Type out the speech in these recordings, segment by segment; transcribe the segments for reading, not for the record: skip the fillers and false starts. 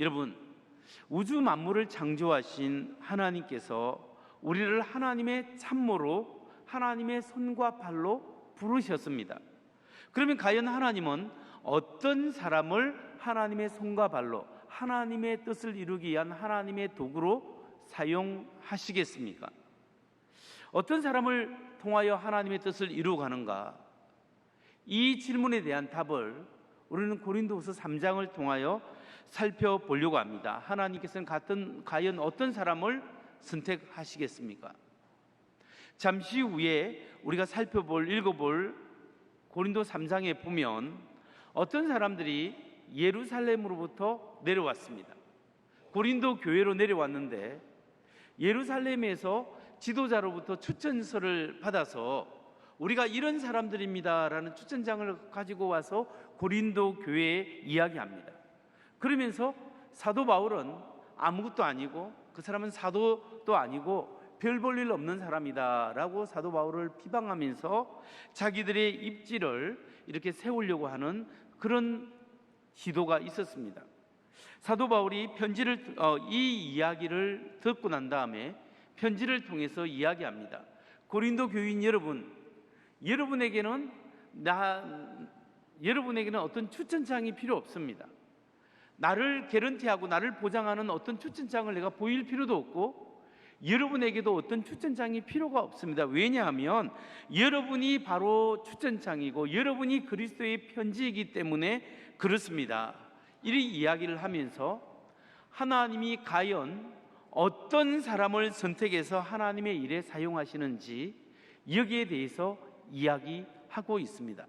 여러분, 우주 만물을 창조하신 하나님께서 우리를 하나님의 참모로 하나님의 손과 발로 부르셨습니다. 그러면 과연 하나님은 어떤 사람을 하나님의 손과 발로 하나님의 뜻을 이루기 위한 하나님의 도구로 사용하시겠습니까? 어떤 사람을 통하여 하나님의 뜻을 이루어가는가? 이 질문에 대한 답을 우리는 고린도후서 3장을 통하여 살펴보려고 합니다. 하나님께서는 과연 어떤 사람을 선택하시겠습니까? 잠시 후에 우리가 읽어볼 고린도 3장에 보면 어떤 사람들이 예루살렘으로부터 내려왔습니다. 고린도 교회로 내려왔는데 예루살렘에서 지도자로부터 추천서를 받아서 우리가 이런 사람들입니다라는 추천장을 가지고 와서 고린도 교회에 이야기합니다. 그러면서 사도 바울은 아무것도 아니고 그 사람은 사도도 아니고 별 볼 일 없는 사람이다라고 사도 바울을 비방하면서 자기들의 입지를 이렇게 세우려고 하는 그런 시도가 있었습니다. 사도 바울이 이 이야기를 듣고 난 다음에 편지를 통해서 이야기합니다. 고린도 교인 여러분, 여러분에게는 어떤 추천장이 필요 없습니다. 나를 개런티하고 나를 보장하는 어떤 추천장을 내가 보일 필요도 없고 여러분에게도 어떤 추천장이 필요가 없습니다. 왜냐하면 여러분이 바로 추천장이고 여러분이 그리스도의 편지이기 때문에 그렇습니다. 이 이야기를 하면서 하나님이 과연 어떤 사람을 선택해서 하나님의 일에 사용하시는지 여기에 대해서 이야기하고 있습니다.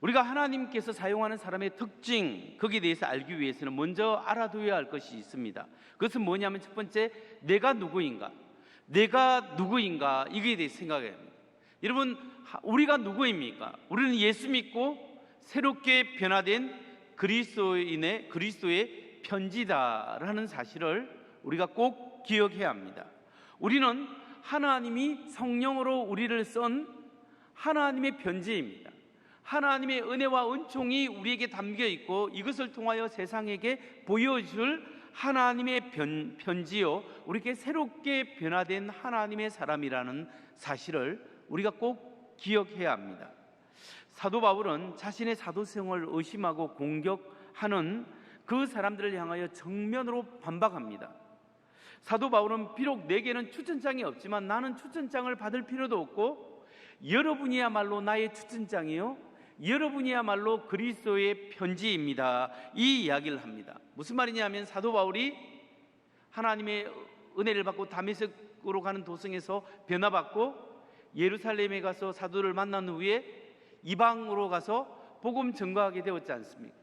우리가 하나님께서 사용하는 사람의 특징, 거기에 대해서 알기 위해서는 먼저 알아둬야 할 것이 있습니다. 그것은 뭐냐면 첫 번째, 내가 누구인가 이거에 대해서 생각해야 합니다. 여러분, 우리가 누구입니까? 우리는 예수 믿고 새롭게 변화된 그리스도의 편지다라는 사실을 우리가 꼭 기억해야 합니다. 우리는 하나님이 성령으로 우리를 쓴 하나님의 편지입니다. 하나님의 은혜와 은총이 우리에게 담겨 있고 이것을 통하여 세상에게 보여줄 하나님의 편지요, 우리에게 새롭게 변화된 하나님의 사람이라는 사실을 우리가 꼭 기억해야 합니다. 사도 바울은 자신의 사도성을 의심하고 공격하는 그 사람들을 향하여 정면으로 반박합니다. 사도 바울은 비록 내게는 추천장이 없지만 나는 추천장을 받을 필요도 없고 여러분이야말로 나의 추천장이요, 여러분이야말로 그리스도의 편지입니다. 이 이야기를 합니다. 무슨 말이냐면 사도 바울이 하나님의 은혜를 받고 다메섹으로 가는 도성에서 변화받고 예루살렘에 가서 사도를 만난 후에 이방으로 가서 복음 전가하게 되었지 않습니까?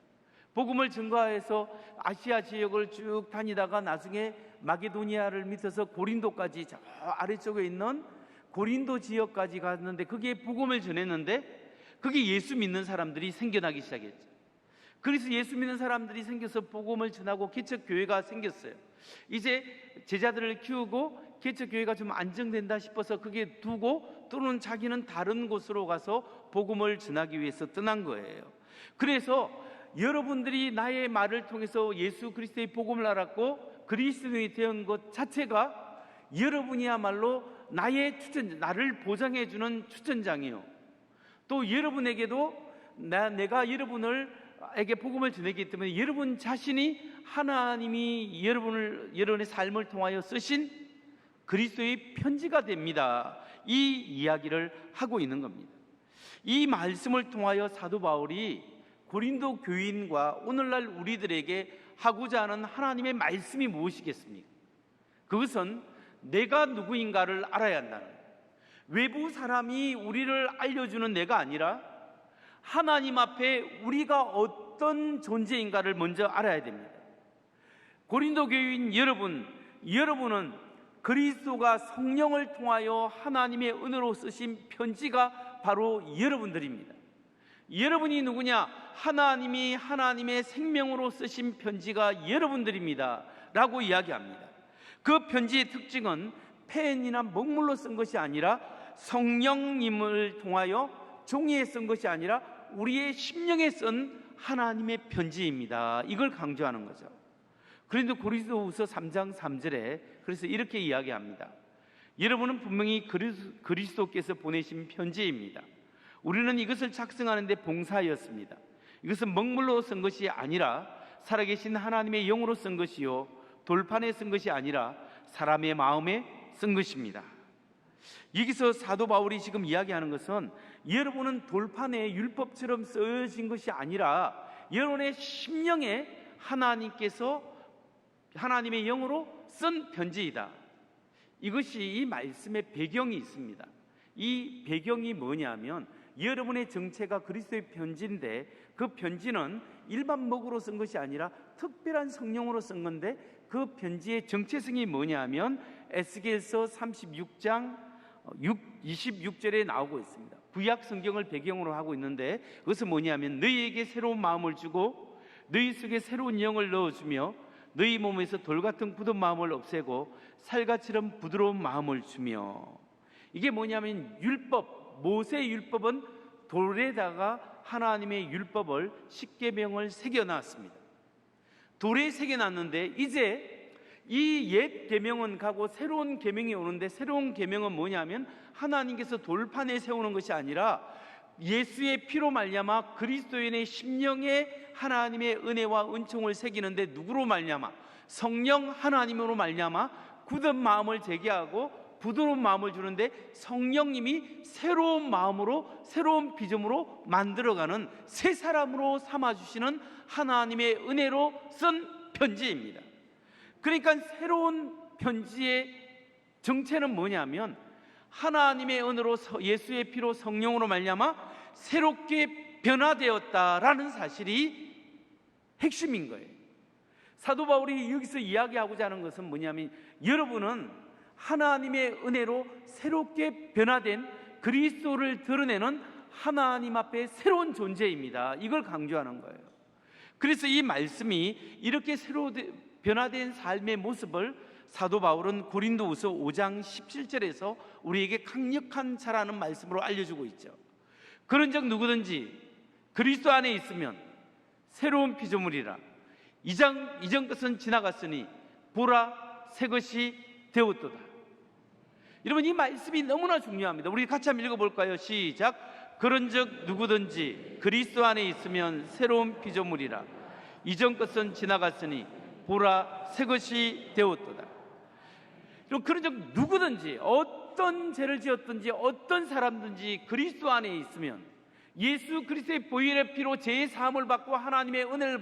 복음을 전가해서 아시아 지역을 쭉 다니다가 나중에 마게도니아를 밑에서 고린도까지, 저 아래쪽에 있는 고린도 지역까지 갔는데 거기에 복음을 전했는데 거기에 예수 믿는 사람들이 생겨나기 시작했죠. 그래서 예수 믿는 사람들이 생겨서 복음을 전하고 개척교회가 생겼어요. 이제 제자들을 키우고 개척교회가 좀 안정된다 싶어서 그게 두고 또는 자기는 다른 곳으로 가서 복음을 전하기 위해서 떠난 거예요. 그래서 여러분들이 나의 말을 통해서 예수 그리스도의 복음을 알았고 그리스도인이 된 것 자체가 여러분이야말로 나를 보장해주는 추천장이요, 또 여러분에게도 내가 여러분에게 복음을 전했기 때문에 여러분 자신이 하나님이 여러분의 삶을 통하여 쓰신 그리스도의 편지가 됩니다. 이 이야기를 하고 있는 겁니다. 이 말씀을 통하여 사도 바울이 고린도 교인과 오늘날 우리들에게 하고자 하는 하나님의 말씀이 무엇이겠습니까? 그것은 내가 누구인가를 알아야 한다는 거예요. 외부 사람이 우리를 알려주는 내가 아니라 하나님 앞에 우리가 어떤 존재인가를 먼저 알아야 됩니다. 고린도 교인 여러분은 그리스도가 성령을 통하여 하나님의 은혜로 쓰신 편지가 바로 여러분들입니다. 여러분이 누구냐? 하나님이 하나님의 생명으로 쓰신 편지가 여러분들입니다 라고 이야기합니다. 그 편지의 특징은 펜이나 먹물로 쓴 것이 아니라 성령님을 통하여 종이에 쓴 것이 아니라 우리의 심령에 쓴 하나님의 편지입니다. 이걸 강조하는 거죠. 그런데 고린도후서 3장 3절에 그래서 이렇게 이야기합니다. 여러분은 분명히 그리스도께서 보내신 편지입니다. 우리는 이것을 작성하는데 봉사하였습니다. 이것은 먹물로 쓴 것이 아니라 살아계신 하나님의 영으로 쓴 것이요 돌판에 쓴 것이 아니라 사람의 마음에 쓴 것입니다. 여기서 사도 바울이 지금 이야기하는 것은 여러분은 돌판에 율법처럼 쓰여진 것이 아니라 여러분의 심령에 하나님께서 하나님의 영으로 쓴 편지이다. 이것이 이 말씀의 배경이 있습니다. 이 배경이 뭐냐면 여러분의 정체가 그리스도의 편지인데 그 편지는 일반 먹으로 쓴 것이 아니라 특별한 성령으로 쓴 건데 그 편지의 정체성이 뭐냐면 에스겔서 36장 26절에 나오고 있습니다. 구약 성경을 배경으로 하고 있는데 그것은 뭐냐면 너희에게 새로운 마음을 주고 너희 속에 새로운 영을 넣어주며 너희 몸에서 돌같은 굳은 마음을 없애고 살같이런 부드러운 마음을 주며. 이게 뭐냐면 율법, 모세의 율법은 돌에다가 하나님의 율법을 십계명을 새겨놨습니다. 돌에 새겨놨는데 이제 이 옛 계명은 가고 새로운 계명이 오는데 새로운 계명은 뭐냐면 하나님께서 돌판에 세우는 것이 아니라 예수의 피로 말미암아 그리스도인의 심령에 하나님의 은혜와 은총을 새기는데 누구로 말미암아? 성령 하나님으로 말미암아 굳은 마음을 제기하고 부드러운 마음을 주는데 성령님이 새로운 마음으로 새로운 비전으로 만들어가는 새 사람으로 삼아주시는 하나님의 은혜로 쓴 편지입니다. 그러니까 새로운 편지의 정체는 뭐냐면 하나님의 은혜로 예수의 피로 성령으로 말미암아 새롭게 변화되었다라는 사실이 핵심인 거예요. 사도 바울이 여기서 이야기하고자 하는 것은 뭐냐면 여러분은 하나님의 은혜로 새롭게 변화된 그리스도를 드러내는 하나님 앞에 새로운 존재입니다. 이걸 강조하는 거예요. 그래서 이 말씀이 이렇게 새로 변화된 삶의 모습을 사도 바울은 고린도후서 5장 17절에서 우리에게 강력한 자라는 말씀으로 알려주고 있죠. 그런즉 누구든지 그리스도 안에 있으면 새로운 피조물이라 이전 것은 지나갔으니 보라 새 것이 되었도다. 여러분 이 말씀이 너무나 중요합니다. 우리 같이 한번 읽어볼까요? 시작. 그런즉 누구든지 그리스도 안에 있으면 새로운 피조물이라 이전 것은 지나갔으니 보라 새 것이 되었도다. 그런즉 누구든지 어떤 죄를 지었든지 어떤 사람든지 그리스도 안에 있으면 예수 그리스도의 보혈의 피로 죄의 사함을 받고 하나님의 은혜를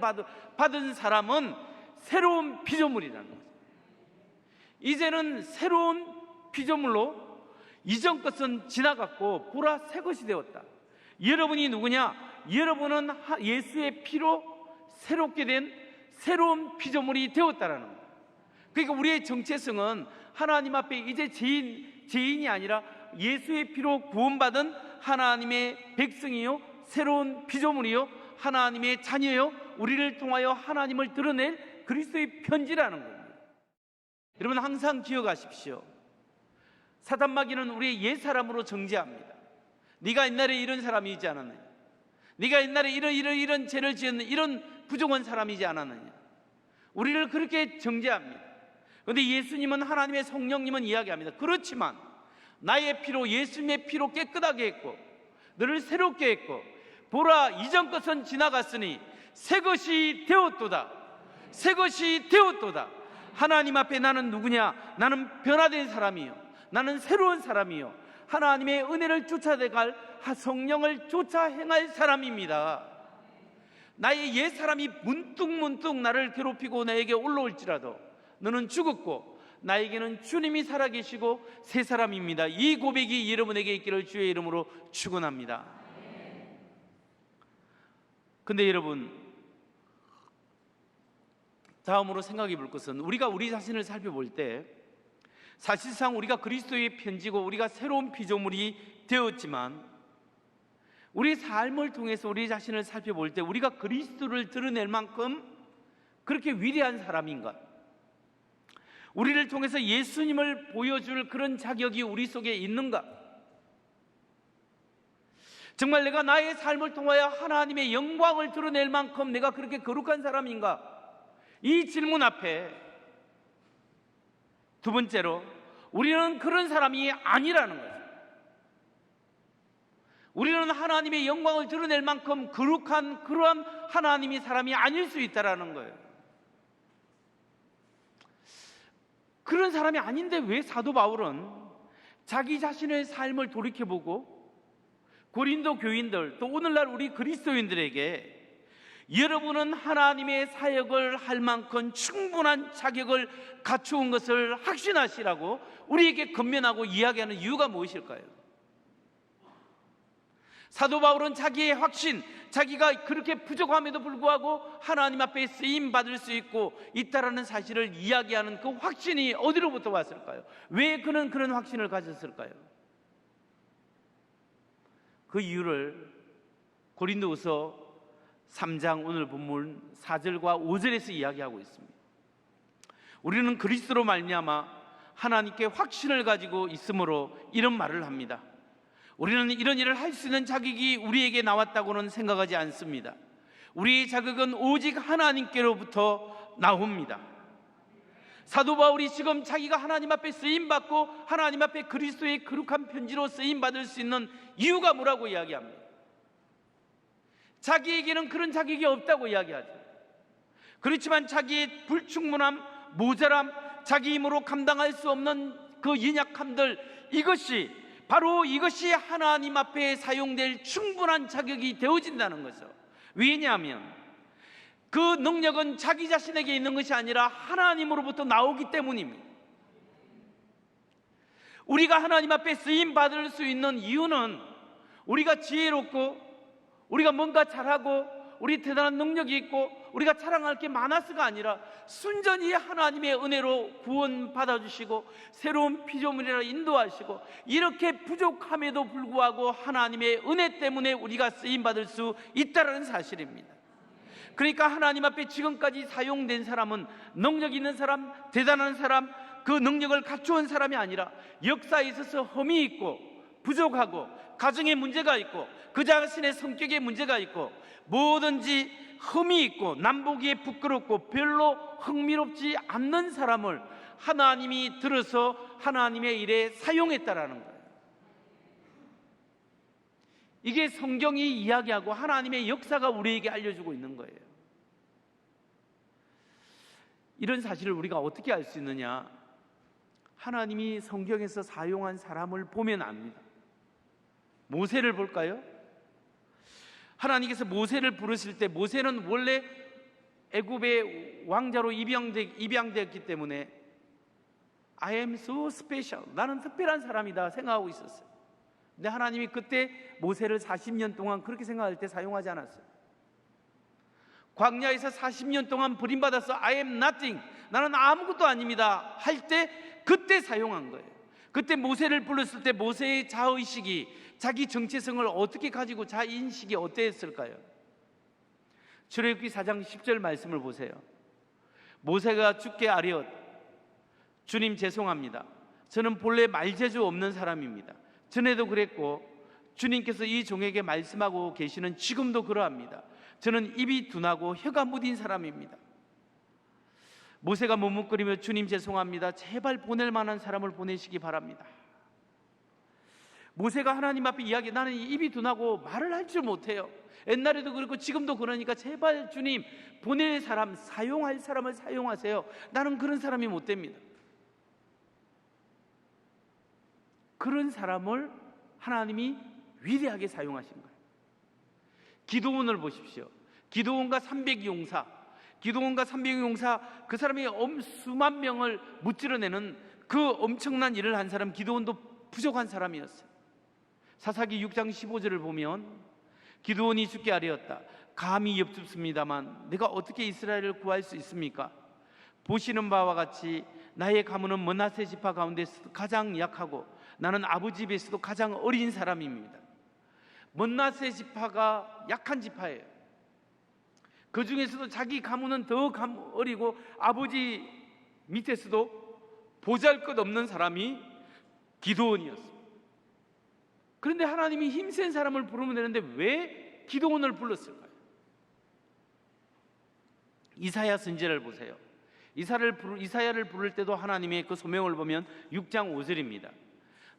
받은 사람은 새로운 피조물이라는 거죠. 이제는 새로운 피조물로 이전 것은 지나갔고 보라 새 것이 되었다. 여러분이 누구냐? 여러분은 예수의 피로 새롭게 된 새로운 피조물이 되었다라는 거예요. 그러니까 우리의 정체성은 하나님 앞에 이제 죄인이 아니라 예수의 피로 구원받은 하나님의 백성이요 새로운 피조물이요 하나님의 자녀요 우리를 통하여 하나님을 드러낼 그리스도의 편지라는 겁니다. 여러분 항상 기억하십시오. 사단 마귀는 우리의 옛사람으로 정죄합니다. 네가 옛날에 이런 사람이지 않았느냐, 네가 옛날에 이런 죄를 지었는 이런 부정한 사람이지 않았느냐, 우리를 그렇게 정죄합니다. 그런데 예수님은 하나님의 성령님은 이야기합니다. 그렇지만 나의 피로 예수님의 피로 깨끗하게 했고 너를 새롭게 했고 보라 이전 것은 지나갔으니 새 것이 되었도다. 새 것이 되었도다. 하나님 앞에 나는 누구냐? 나는 변화된 사람이요 나는 새로운 사람이요 하나님의 은혜를 쫓아갈 성령을 쫓아 행할 사람입니다. 나의 옛 사람이 문득문득 나를 괴롭히고 나에게 올라올지라도 너는 죽었고 나에게는 주님이 살아계시고 새 사람입니다. 이 고백이 여러분에게 있기를 주의 이름으로 축원합니다. 근데 여러분 다음으로 생각해 볼 것은 우리가 우리 자신을 살펴볼 때 사실상 우리가 그리스도의 편지고 우리가 새로운 피조물이 되었지만 우리 삶을 통해서 우리 자신을 살펴볼 때 우리가 그리스도를 드러낼 만큼 그렇게 위대한 사람인가? 우리를 통해서 예수님을 보여줄 그런 자격이 우리 속에 있는가? 정말 내가 나의 삶을 통하여 하나님의 영광을 드러낼 만큼 내가 그렇게 거룩한 사람인가? 이 질문 앞에 두 번째로 우리는 그런 사람이 아니라는 거죠. 우리는 하나님의 영광을 드러낼 만큼 거룩한 그러한 하나님의 사람이 아닐 수 있다는 거예요. 그런 사람이 아닌데 왜 사도 바울은 자기 자신의 삶을 돌이켜보고 고린도 교인들 또 오늘날 우리 그리스도인들에게 여러분은 하나님의 사역을 할 만큼 충분한 자격을 갖추은 것을 확신하시라고 우리에게 권면하고 이야기하는 이유가 무엇일까요? 사도 바울은 자기의 확신, 자기가 그렇게 부족함에도 불구하고 하나님 앞에 쓰임 받을 수 있고 있다라는 사실을 이야기하는 그 확신이 어디로부터 왔을까요? 왜 그는 그런 확신을 가졌을까요? 그 이유를 고린도후서 3장 오늘 본문 4절과 5절에서 이야기하고 있습니다. 우리는 그리스도로 말미암아 하나님께 확신을 가지고 있으므로 이런 말을 합니다. 우리는 이런 일을 할 수 있는 자격이 우리에게 나왔다고는 생각하지 않습니다. 우리의 자격은 오직 하나님께로부터 나옵니다. 사도 바울이 지금 자기가 하나님 앞에 쓰임받고 하나님 앞에 그리스도의 거룩한 편지로 쓰임받을 수 있는 이유가 뭐라고 이야기합니다. 자기에게는 그런 자격이 없다고 이야기하죠. 그렇지만 자기의 불충분함, 모자람, 자기 힘으로 감당할 수 없는 그 연약함들, 이것이 하나님 앞에 사용될 충분한 자격이 되어진다는 거죠. 왜냐하면 그 능력은 자기 자신에게 있는 것이 아니라 하나님으로부터 나오기 때문입니다. 우리가 하나님 앞에 쓰임받을 수 있는 이유는 우리가 지혜롭고 우리가 뭔가 잘하고 우리 대단한 능력이 있고 우리가 자랑할 게 많아서가 아니라 순전히 하나님의 은혜로 구원받아 주시고 새로운 피조물이라 인도하시고 이렇게 부족함에도 불구하고 하나님의 은혜 때문에 우리가 쓰임받을 수 있다는 사실입니다. 그러니까 하나님 앞에 지금까지 사용된 사람은 능력 있는 사람, 대단한 사람, 그 능력을 갖추은 사람이 아니라 역사에 있어서 흠이 있고 부족하고 가정에 문제가 있고 그 자신의 성격에 문제가 있고 뭐든지 흠이 있고 남보기에 부끄럽고 별로 흥미롭지 않는 사람을 하나님이 들어서 하나님의 일에 사용했다라는 거예요. 이게 성경이 이야기하고 하나님의 역사가 우리에게 알려주고 있는 거예요. 이런 사실을 우리가 어떻게 알 수 있느냐? 하나님이 성경에서 사용한 사람을 보면 압니다. 모세를 볼까요? 하나님께서 모세를 부르실 때 모세는 원래 애굽의 왕자로 입양되었기 때문에 I am so special, 나는 특별한 사람이다 생각하고 있었어요. 근데 하나님이 그때 모세를 40년 동안 그렇게 생각할 때 사용하지 않았어요. 광야에서 40년 동안 버림받아서 I am nothing, 나는 아무것도 아닙니다 할 때 그때 사용한 거예요. 그때 모세를 불렀을 때 모세의 자의식이 자기 정체성을 어떻게 가지고 자인식이 어땠을까요? 출애굽기 4장 10절 말씀을 보세요. 모세가 주께 아뢰었, 주님 죄송합니다. 저는 본래 말재주 없는 사람입니다. 전에도 그랬고 주님께서 이 종에게 말씀하고 계시는 지금도 그러합니다. 저는 입이 둔하고 혀가 무딘 사람입니다. 모세가 머뭇거리며 주님 죄송합니다. 제발 보낼 만한 사람을 보내시기 바랍니다. 모세가 하나님 앞에 이야기, 나는 입이 둔하고 말을 할 줄 못해요. 옛날에도 그렇고 지금도 그러니까 제발 주님 보낼 사람, 사용할 사람을 사용하세요. 나는 그런 사람이 못 됩니다. 그런 사람을 하나님이 위대하게 사용하신 거예요. 기드온을 보십시오. 기드온과 300용사, 그 사람이 수만 명을 무찌러내는 그 엄청난 일을 한 사람, 기드온도 부족한 사람이었어요. 사사기 6장 15절을 보면 기드온이 주께 아뢰었다. 감히 엽줍습니다만 내가 어떻게 이스라엘을 구할 수 있습니까? 보시는 바와 같이 나의 가문은 므낫세 지파 가운데서 가장 약하고 나는 아버지 집에서도 가장 어린 사람입니다. 므낫세 지파가 약한 지파예요. 그 중에서도 자기 가문은 더 어리고 아버지 밑에서도 보잘것없는 사람이 기드온이었어요. 그런데 하나님이 힘센 사람을 부르면 되는데 왜 기드온을 불렀을까요? 이사야 선지자를 보세요. 이사야를 부를 때도 하나님의 그 소명을 보면 6장 5절입니다.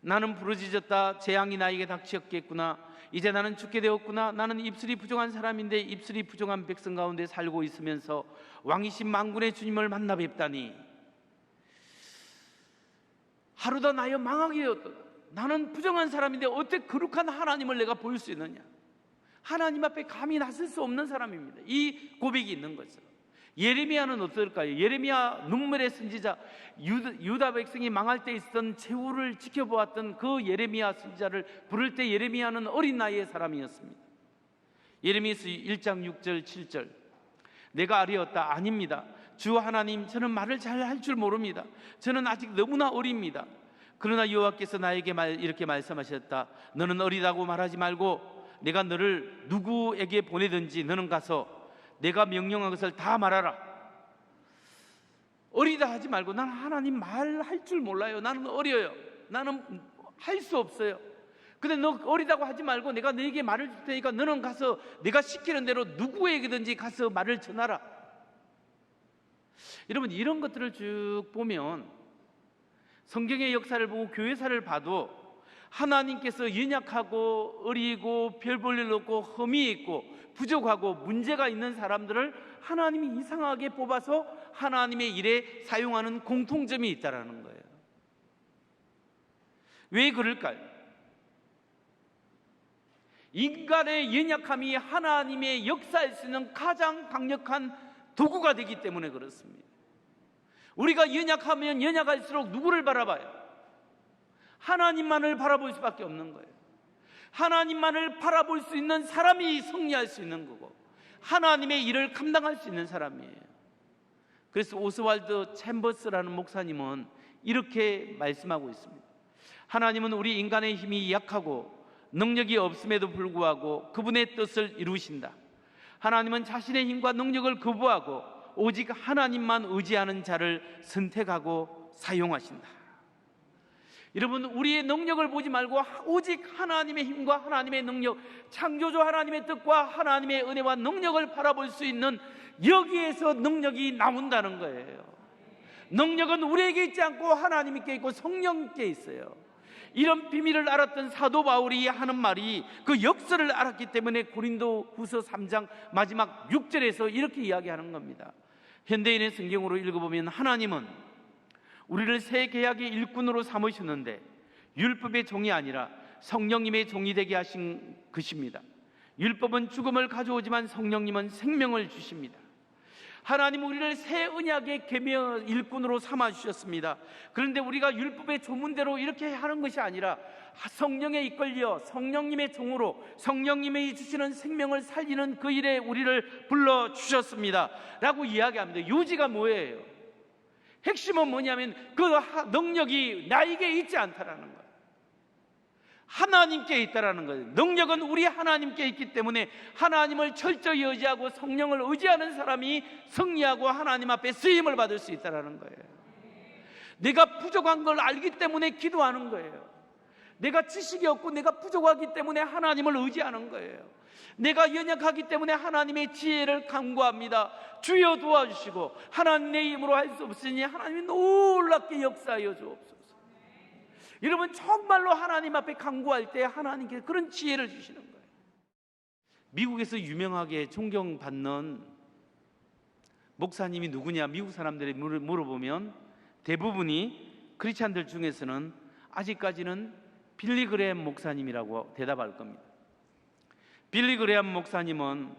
나는 부르짖었다. 재앙이 나에게 닥치었겠구나. 이제 나는 죽게 되었구나. 나는 입술이 부정한 사람인데 입술이 부정한 백성 가운데 살고 있으면서 왕이신 만군의 주님을 만나 뵙다니. 하루다 나여 망하게 되었다. 나는 부정한 사람인데 어떻게 거룩한 하나님을 내가 볼 수 있느냐. 하나님 앞에 감히 나설 수 없는 사람입니다. 이 고백이 있는 거죠. 예레미야는 어떨까요? 예레미야 눈물의 선지자, 유다 백성이 망할 때 있었던 최후를 지켜보았던 그 예레미야 선지자를 부를 때 예레미야는 어린 나이의 사람이었습니다. 예레미야서 1장 6절 7절 내가 아뢰었다. 아닙니다. 주 하나님, 저는 말을 잘 할 줄 모릅니다. 저는 아직 너무나 어립니다. 그러나 여호와께서 나에게 이렇게 말씀하셨다. 너는 어리다고 말하지 말고 내가 너를 누구에게 보내든지 너는 가서 내가 명령한 것을 다 말하라. 어리다 하지 말고 나는 하나님 말할 줄 몰라요. 나는 어려요. 나는 할 수 없어요. 근데 너 어리다고 하지 말고 내가 너에게 말을 줄 테니까 너는 가서 내가 시키는 대로 누구에게든지 가서 말을 전하라. 여러분, 이런 것들을 쭉 보면 성경의 역사를 보고 교회사를 봐도 하나님께서 연약하고 어리고 별 볼 일 없고 흠이 있고 부족하고 문제가 있는 사람들을 하나님이 이상하게 뽑아서 하나님의 일에 사용하는 공통점이 있다는 거예요. 왜 그럴까요? 인간의 연약함이 하나님의 역사할 수 있는 가장 강력한 도구가 되기 때문에 그렇습니다. 우리가 연약하면 연약할수록 누구를 바라봐요? 하나님만을 바라볼 수밖에 없는 거예요. 하나님만을 바라볼 수 있는 사람이 승리할 수 있는 거고 하나님의 일을 감당할 수 있는 사람이에요. 그래서 오스왈드 챔버스라는 목사님은 이렇게 말씀하고 있습니다. 하나님은 우리 인간의 힘이 약하고 능력이 없음에도 불구하고 그분의 뜻을 이루신다. 하나님은 자신의 힘과 능력을 거부하고 오직 하나님만 의지하는 자를 선택하고 사용하신다. 여러분, 우리의 능력을 보지 말고 오직 하나님의 힘과 하나님의 능력, 창조주 하나님의 뜻과 하나님의 은혜와 능력을 바라볼 수 있는 여기에서 능력이 나온다는 거예요. 능력은 우리에게 있지 않고 하나님께 있고 성령께 있어요. 이런 비밀을 알았던 사도 바울이 하는 말이 그 역사를 알았기 때문에 고린도후서 3장 마지막 6절에서 이렇게 이야기하는 겁니다. 현대인의 성경으로 읽어보면 하나님은 우리를 새 계약의 일꾼으로 삼으셨는데 율법의 종이 아니라 성령님의 종이 되게 하신 것입니다. 율법은 죽음을 가져오지만 성령님은 생명을 주십니다. 하나님 우리를 새 언약의 계명 일꾼으로 삼아 주셨습니다. 그런데 우리가 율법의 조문대로 이렇게 하는 것이 아니라 성령에 이끌려 성령님의 종으로 성령님이 주시는 생명을 살리는 그 일에 우리를 불러주셨습니다 라고 이야기합니다. 요지가 뭐예요? 핵심은 뭐냐면 그 능력이 나에게 있지 않다라는 거예요. 하나님께 있다라는 거예요. 능력은 우리 하나님께 있기 때문에 하나님을 철저히 의지하고 성령을 의지하는 사람이 승리하고 하나님 앞에 쓰임을 받을 수 있다라는 거예요. 내가 부족한 걸 알기 때문에 기도하는 거예요. 내가 지식이 없고 내가 부족하기 때문에 하나님을 의지하는 거예요. 내가 연약하기 때문에 하나님의 지혜를 간구합니다. 주여 도와주시고 하나님 내 힘으로 할 수 없으니 하나님이 놀랍게 역사하여 주옵소서. 여러분, 정말로 하나님 앞에 간구할 때 하나님께서 그런 지혜를 주시는 거예요. 미국에서 유명하게 존경받는 목사님이 누구냐 미국 사람들이 물어보면 대부분이 크리스찬들 중에서는 아직까지는 빌리 그레엄 목사님이라고 대답할 겁니다. 빌리 그레엄 목사님은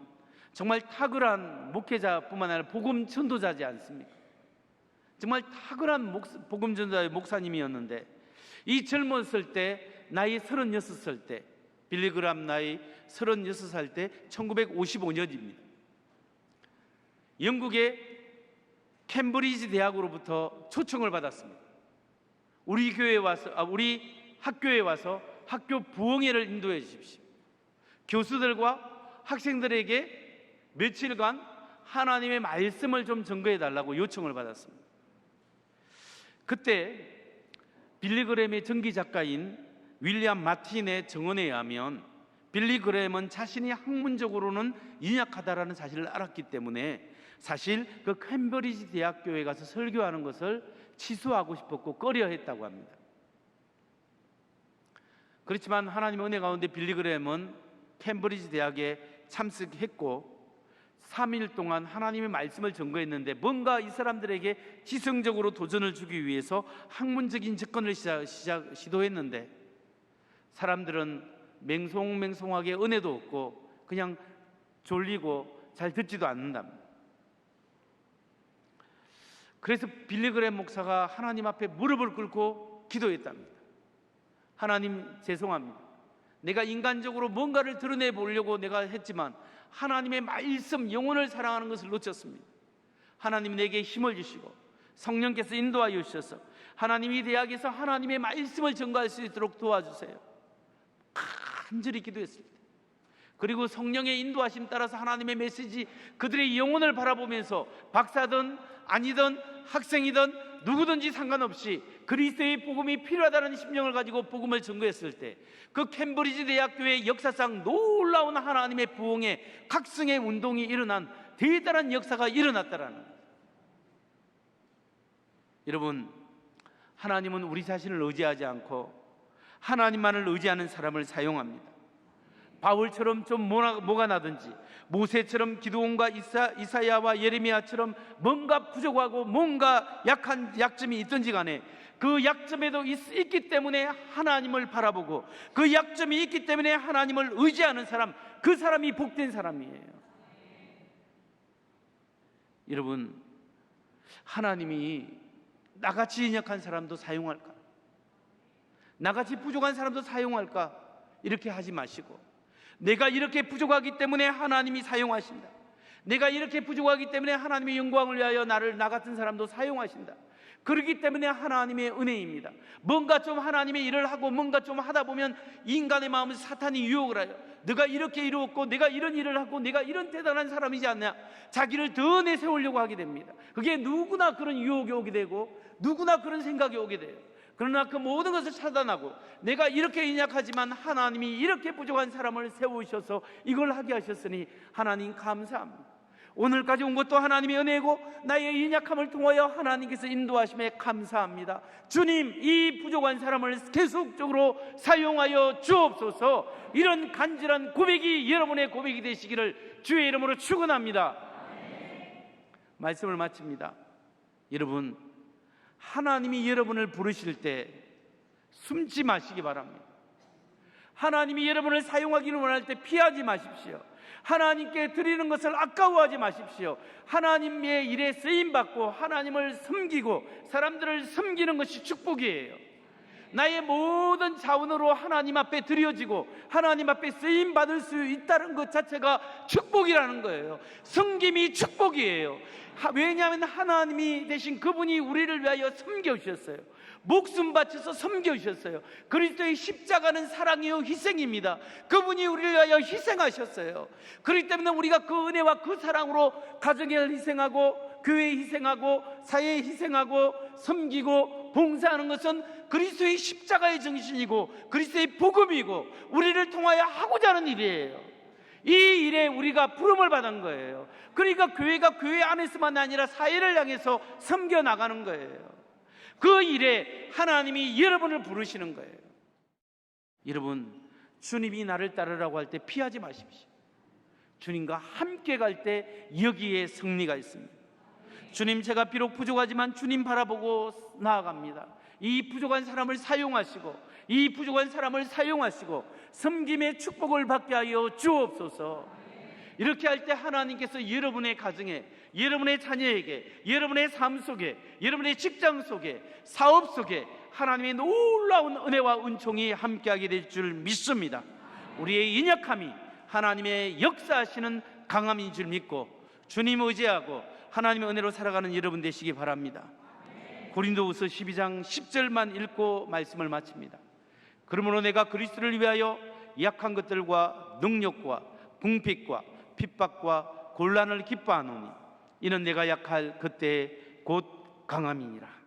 정말 탁월한 목회자뿐만 아니라 복음 전도자지 않습니까? 정말 탁월한 복음 전도자의 목사님이었는데 이 젊었을 때 나이 36살 때 빌리 그레엄 나이 36살 때 1955년입니다. 영국의 캠브리지 대학으로부터 초청을 받았습니다. 우리 학교에 와서 학교 부흥회를 인도해 주십시오. 교수들과 학생들에게 며칠간 하나님의 말씀을 좀 전거해 달라고 요청을 받았습니다. 그때 빌리 그레엄의 전기 작가인 윌리엄 마틴의 증언에 의하면 빌리 그레햄은 자신이 학문적으로는 인약하다라는 사실을 알았기 때문에 사실 그 캠브리지 대학교에 가서 설교하는 것을 취소하고 싶었고 꺼려했다고 합니다. 그렇지만 하나님의 은혜 가운데 빌리 그레햄은 캠브리지 대학에 참석했고 3일 동안 하나님의 말씀을 전거했는데 뭔가 이 사람들에게 지성적으로 도전을 주기 위해서 학문적인 접근을 시도했는데 사람들은 맹송맹송하게 은혜도 없고 그냥 졸리고 잘 듣지도 않는답니다. 그래서 빌리 그레햄 목사가 하나님 앞에 무릎을 꿇고 기도했답니다. 하나님 죄송합니다. 내가 인간적으로 뭔가를 드러내 보려고 내가 했지만 하나님의 말씀, 영혼을 사랑하는 것을 놓쳤습니다. 하나님 내게 힘을 주시고 성령께서 인도하여 주셔서 하나님이 대학에서 하나님의 말씀을 전가할 수 있도록 도와주세요. 간절히 기도했을 때, 그리고 성령의 인도하심 따라서 하나님의 메시지, 그들의 영혼을 바라보면서 박사든 아니든 학생이든 누구든지 상관없이 그리스도의 복음이 필요하다는 심령을 가지고 복음을 전거했을 때 그 캠브리지 대학교의 역사상 놀라운 하나님의 부흥의 각성의 운동이 일어난 대단한 역사가 일어났다라는 거예요. 여러분, 하나님은 우리 자신을 의지하지 않고 하나님만을 의지하는 사람을 사용합니다. 바울처럼 좀 뭐가 나든지, 모세처럼 기드온과 이사야와 예레미야처럼 뭔가 부족하고 뭔가 약한 약점이 있든지 간에 그 약점에도 있기 때문에 하나님을 바라보고 그 약점이 있기 때문에 하나님을 의지하는 사람, 그 사람이 복된 사람이에요. 여러분, 하나님이 나같이 연약한 사람도 사용할까? 나같이 부족한 사람도 사용할까? 이렇게 하지 마시고, 내가 이렇게 부족하기 때문에 하나님이 사용하신다. 내가 이렇게 부족하기 때문에 하나님의 영광을 위하여 나 같은 사람도 사용하신다. 그렇기 때문에 하나님의 은혜입니다. 뭔가 좀 하나님의 일을 하고 뭔가 좀 하다 보면 인간의 마음은 사탄이 유혹을 하여 네가 이렇게 이루었고 내가 이런 일을 하고 내가 이런 대단한 사람이지 않냐, 자기를 더 내세우려고 하게 됩니다. 그게 누구나 그런 유혹이 오게 되고 누구나 그런 생각이 오게 돼요. 그러나 그 모든 것을 차단하고 내가 이렇게 연약하지만 하나님이 이렇게 부족한 사람을 세우셔서 이걸 하게 하셨으니 하나님 감사합니다. 오늘까지 온 것도 하나님의 은혜고 나의 연약함을 통하여 하나님께서 인도하심에 감사합니다. 주님, 이 부족한 사람을 계속적으로 사용하여 주옵소서. 이런 간절한 고백이 여러분의 고백이 되시기를 주의 이름으로 축원합니다. 말씀을 마칩니다. 여러분, 하나님이 여러분을 부르실 때 숨지 마시기 바랍니다. 하나님이 여러분을 사용하기를 원할 때 피하지 마십시오. 하나님께 드리는 것을 아까워하지 마십시오. 하나님의 일에 쓰임받고 하나님을 섬기고 사람들을 섬기는 것이 축복이에요. 나의 모든 자원으로 하나님 앞에 드려지고 하나님 앞에 쓰임받을 수 있다는 것 자체가 축복이라는 거예요. 섬김이 축복이에요. 왜냐하면 하나님이 대신 그분이 우리를 위하여 섬겨주셨어요. 목숨 바쳐서 섬겨주셨어요. 그리스도의 십자가는 사랑이요 희생입니다. 그분이 우리를 위하여 희생하셨어요. 그렇기 때문에 우리가 그 은혜와 그 사랑으로 가정에 희생하고 교회에 희생하고 사회에 희생하고 섬기고 봉사하는 것은 그리스도의 십자가의 정신이고 그리스도의 복음이고 우리를 통하여 하고자 하는 일이에요. 이 일에 우리가 부름을 받은 거예요. 그러니까 교회가 교회 안에서만 아니라 사회를 향해서 섬겨 나가는 거예요. 그 일에 하나님이 여러분을 부르시는 거예요. 여러분, 주님이 나를 따르라고 할 때 피하지 마십시오. 주님과 함께 갈 때 여기에 승리가 있습니다. 주님, 제가 비록 부족하지만 주님 바라보고 나아갑니다. 이 부족한 사람을 사용하시고 이 부족한 사람을 사용하시고 섬김의 축복을 받게 하여 주옵소서. 이렇게 할 때 하나님께서 여러분의 가정에, 여러분의 자녀에게, 여러분의 삶 속에, 여러분의 직장 속에, 사업 속에 하나님의 놀라운 은혜와 은총이 함께하게 될 줄 믿습니다. 우리의 연약함이 하나님의 역사하시는 강함인 줄 믿고 주님 의지하고 하나님의 은혜로 살아가는 여러분 되시기 바랍니다. 고린도후서 12장 10절만 읽고 말씀을 마칩니다. 그러므로 내가 그리스도를 위하여 약한 것들과 능력과 궁핍과 핍박과 곤란을 기뻐하노니 이는 내가 약할 그때 곧 강함이니라.